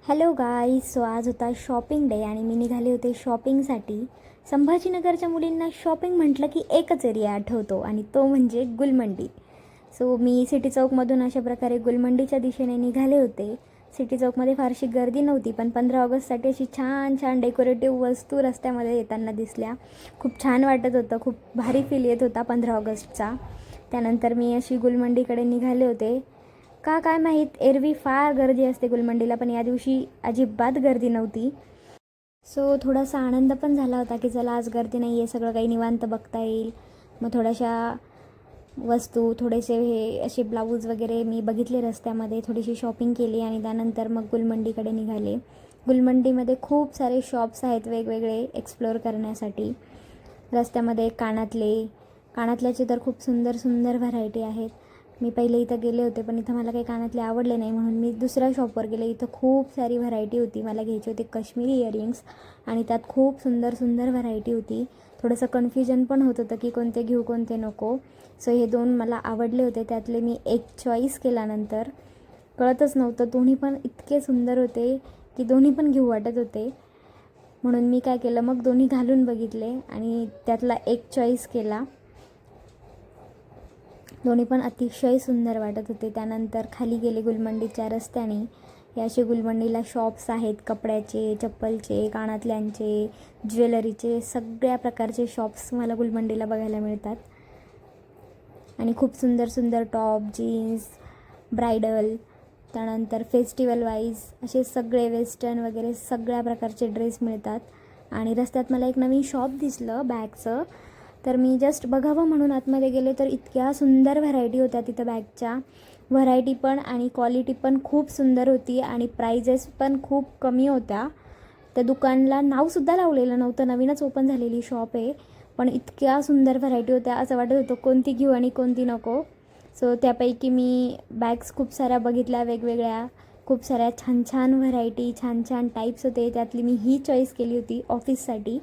Hello guys. So आज होता shopping day आणि मी निघाले होते शॉपिंगसाठी. संभाजीनगरच्या मुलींना शॉपिंग म्हटलं की एकच एरिया आठवतो आणि तो म्हणजे गुलमंडी. सो मी सिटी चौकमधून अशा प्रकारे गुलमंडीच्या दिशेने निघाले होते. सिटी चौकमध्ये फारशी गर्दी नव्हती, पण 15 ऑगस्टसाठी अशी छान छान डेकोरेटिव्ह वस्तू रस्त्यामध्ये येताना दिसल्या. खूप छान वाटत होतं, खूप भारी फील येत होता 15 ऑगस्टचा. त्यानंतर मी अशी गुलमंडीकडे निघाले होते. का काय माहीत, एरवी फार गर्दी असते गुलमंडीला, पण या दिवशी अजिबात गर्दी नव्हती. सो थोडासा आनंद पण झाला होता की चला आज गर्दी नाही आहे, सगळं काही निवांत बघता येईल. मग थोड्याशा वस्तू, थोडेसे हे असे ब्लाऊज वगैरे मी बघितले रस्त्यामध्ये, थोडीशी शॉपिंग केली आणि त्यानंतर मग गुलमंडीकडे निघाले. गुलमंडीमध्ये खूप सारे शॉप्स आहेत वेगवेगळे एक्सप्लोअर करण्यासाठी. रस्त्यामध्ये कानातल्याचे तर खूप सुंदर सुंदर व्हरायटी आहेत. मी पहिले इथं गेले होते, पण इथं मला काही कानातले आवडले नाही, म्हणून मी दुसऱ्या शॉपवर गेले. इथं खूप सारी व्हरायटी होती. मला घ्यायची होती काश्मीरी इयरिंग्स आणि त्यात खूप सुंदर सुंदर व्हरायटी होती. थोडंसं कन्फ्युजन पण होत होतं की कोणते घेऊ कोणते नको. सो हे दोन मला आवडले होते, त्यातले मी एक चॉईस केल्यानंतर कळतच नव्हतं, दोन्ही पण इतके सुंदर होते की दोन्ही पण घेऊ वाटत होते. म्हणून मी काय केलं, मग दोन्ही घालून बघितले आणि त्यातला एक चॉईस केला. दोन्ही पण अतिशय सुंदर वाटत होते. त्यानंतर खाली गेले गुलमंडीच्या रस्त्याने. हे असे गुलमंडीला शॉप्स आहेत, कपड्याचे, चप्पलचे, कानातल्यांचे, ज्वेलरीचे, सगळ्या प्रकारचे शॉप्स मला गुलमंडीला बघायला मिळतात. आणि खूप सुंदर सुंदर टॉप, जीन्स, ब्रायडल, त्यानंतर फेस्टिवल वाईज असे सगळे वेस्टर्न वगैरे सगळ्या प्रकारचे ड्रेस मिळतात. आणि रस्त्यात मला एक नवीन शॉप दिसलं बॅगचं, तर मी जस्ट बघावं म्हणून आतमध्ये गेले, तर इतक्या सुंदर व्हरायटी होत्या तिथं बॅगच्या. व्हरायटी पण आणि क्वालिटी पण खूप सुंदर होती आणि प्राइजेस पण खूप कमी होत्या. त्या दुकानला नावसुद्धा लावलेलं नव्हतं, नवीनच ओपन झालेली शॉप आहे, पण इतक्या सुंदर व्हरायटी होत्या, असं वाटत होतं कोणती घेऊ आणि कोणती नको. सो त्यापैकी मी बॅग्स खूप साऱ्या बघितल्या वेगवेगळ्या, खूप साऱ्या छान छान व्हरायटी, छान छान टाईप्स होते. त्यातली मी ही चॉईस केली होती ऑफिससाठी.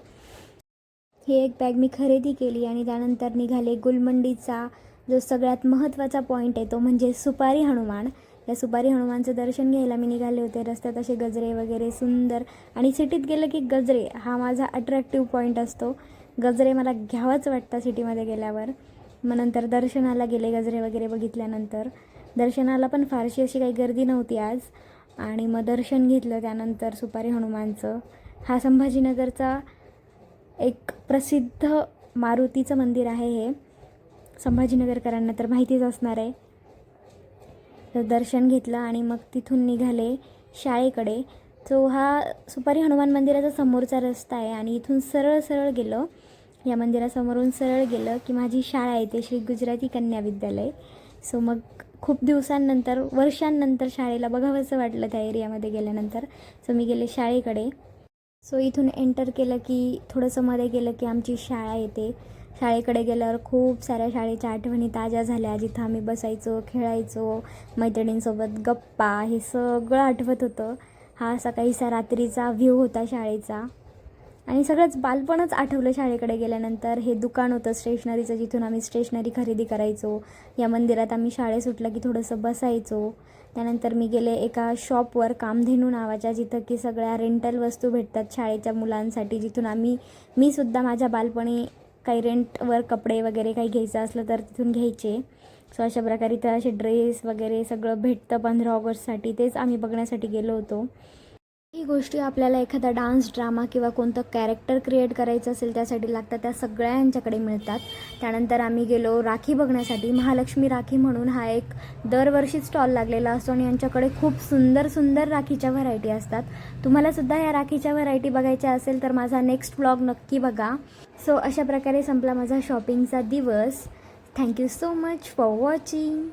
ही एक बॅग मी खरेदी केली आणि त्यानंतर निघाले गुलमंडीचा जो सगळ्यात महत्त्वाचा पॉईंट आहे तो म्हणजे सुपारी हनुमान. या सुपारी हनुमानचं दर्शन घ्यायला मी निघाले होते. रस्त्यात असे गजरे वगैरे सुंदर, आणि सिटीत गेलं की गजरे हा माझा अट्रॅक्टिव्ह पॉईंट असतो. गजरे मला घ्यावंच वाटतं सिटीमध्ये गेल्यावर. मग नंतर दर्शनाला गेले. गजरे वगैरे बघितल्यानंतर दर्शनाला पण फारशी अशी काही गर्दी नव्हती आज, आणि मग दर्शन घेतलं त्यानंतर सुपारी हनुमानचं. हा संभाजीनगरचा एक प्रसिद्ध मारुतीचं मंदिर आहे. हे संभाजीनगरकरांना तर माहितीच असणार आहे. तर दर्शन घेतलं आणि मग तिथून निघाले शाळेकडे. सो हा सुपारी हनुमान मंदिराचा समोरचा रस्ता आहे आणि इथून सरळ सरळ गेलं, या मंदिरासमोरून सरळ गेलं की माझी शाळा आहे, ते श्री गुजराती कन्या विद्यालय. सो मग खूप दिवसांनंतर, वर्षांनंतर शाळेला बघावंसं वाटलं त्या एरियामध्ये गेल्यानंतर. सो मी गेले शाळेकडे. सो इथून एंटर केलं की थोडंसं मध्ये गेलं की आमची शाळा येते. शाळेकडे गेल्यावर खूप साऱ्या शाळेच्या आठवणी ताज्या झाल्या, जिथं आम्ही बसायचो, खेळायचो, मैत्रिणींसोबत गप्पा, हे सगळं आठवत होतं. हा सकाळीचा रात्रीचा व्ह्यू होता शाळेचा, आणि सगळंच बालपणच आठवलं शाळेकडे गेल्यानंतर. हे दुकान होतं स्टेशनरीचं, जिथून आम्ही स्टेशनरी खरेदी करायचो. या मंदिरात आम्ही शाळेत सुटलं की थोडंसं बसायचो. त्यानंतर मी गेले एका शॉपवर, कामधेनू नावाच्या, जिथं की सगळ्या रेंटल वस्तू भेटतात शाळेच्या मुलांसाठी, जिथून मी सुद्धा माझ्या बालपणी काही रेंटवर कपडे वगैरे काही घ्यायचं असलं तर तिथून घ्यायचे. सो अशा प्रकारे तर असे ड्रेस वगैरे सगळं भेटतं 15 ऑगस्टसाठी, तेच आम्ही बघण्यासाठी गेलो होतो. ही गोष्टी आपल्याला एखादा डान्स, ड्रामा किंवा कोणतं कॅरेक्टर क्रिएट करायचं असेल त्यासाठी लागतात, त्या सगळ्यांच्याकडे मिळतात. त्यानंतर आम्ही गेलो राखी बघण्यासाठी. महालक्ष्मी राखी म्हणून हा एक दरवर्षी स्टॉल लागलेला असतो आणि यांच्याकडे खूप सुंदर सुंदर राखीच्या व्हरायटी असतात. तुम्हालासुद्धा या राखीच्या व्हरायटी बघायच्या असेल तर माझा नेक्स्ट व्लॉग नक्की बघा. सो अशा प्रकारे संपला माझा शॉपिंगचा दिवस. Thank you so much for watching.